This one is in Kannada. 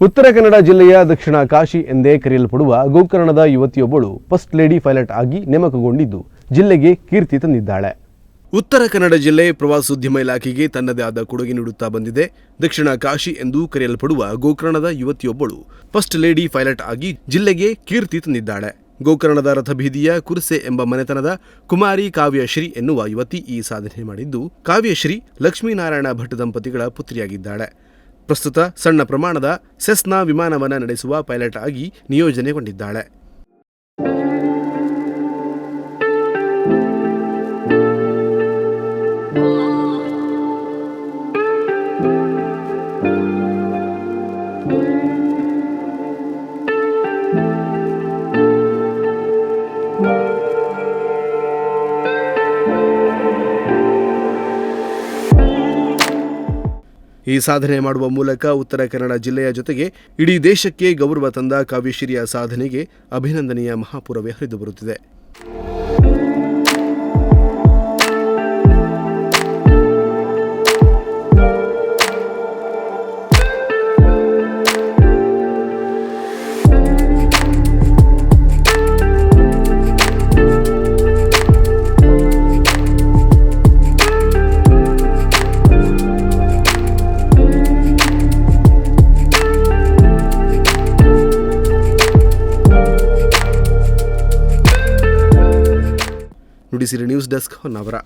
ಉತ್ತರ ಕನ್ನಡ ಜಿಲ್ಲೆಯ ದಕ್ಷಿಣ ಕಾಶಿ ಎಂದೇ ಕರೆಯಲ್ಪಡುವ ಗೋಕರ್ಣದ ಯುವತಿಯೊಬ್ಬಳು ಫಸ್ಟ್ ಲೇಡಿ ಪೈಲಟ್ ಆಗಿ ನೇಮಕಗೊಂಡಿದ್ದು ಜಿಲ್ಲೆಗೆ ಕೀರ್ತಿ ತಂದಿದ್ದಾಳೆ. ಉತ್ತರ ಕನ್ನಡ ಜಿಲ್ಲೆ ಪ್ರವಾಸೋದ್ಯಮ ಇಲಾಖೆಗೆ ತನ್ನದೇ ಆದ ಕೊಡುಗೆ ನೀಡುತ್ತಾ ಬಂದಿದೆ. ದಕ್ಷಿಣ ಕಾಶಿ ಎಂದು ಕರೆಯಲ್ಪಡುವ ಗೋಕರ್ಣದ ಯುವತಿಯೊಬ್ಬಳು ಫಸ್ಟ್ ಲೇಡಿ ಪೈಲಟ್ ಆಗಿ ಜಿಲ್ಲೆಗೆ ಕೀರ್ತಿ ತಂದಿದ್ದಾಳೆ. ಗೋಕರ್ಣದ ರಥಬೀದಿಯ ಕುರ್ಸೆ ಎಂಬ ಮನೆತನದ ಕುಮಾರಿ ಕಾವ್ಯಶ್ರೀ ಎನ್ನುವ ಯುವತಿ ಈ ಸಾಧನೆ ಮಾಡಿದ್ದು, ಕಾವ್ಯಶ್ರೀ ಲಕ್ಷ್ಮೀನಾರಾಯಣ ಭಟ್ ದಂಪತಿಗಳ ಪುತ್ರಿಯಾಗಿದ್ದಾಳೆ. ಪ್ರಸ್ತುತ ಸಣ್ಣ ಪ್ರಮಾಣದ ಸೆಸ್ನಾ ವಿಮಾನವನ್ನು ನಡೆಸುವ ಪೈಲಟ್ ಆಗಿ ನಿಯೋಜನೆಗೊಂಡಿದ್ದಾಳೆ. ಈ ಸಾಧನೆ ಮಾಡುವ ಮೂಲಕ ಉತ್ತರ ಕನ್ನಡ ಜಿಲ್ಲೆಯ ಜೊತೆಗೆ ಇಡೀ ದೇಶಕ್ಕೆ ಗೌರವ ತಂದ ಕಾವ್ಯಶ್ರೀಯ ಸಾಧನೆಗೆ ಅಭಿನಂದನೆಯ ಮಹಾಪೂರವೇ ಹರಿದು ಬರುತ್ತಿದೆ. Nudisiri news desk Honnavar.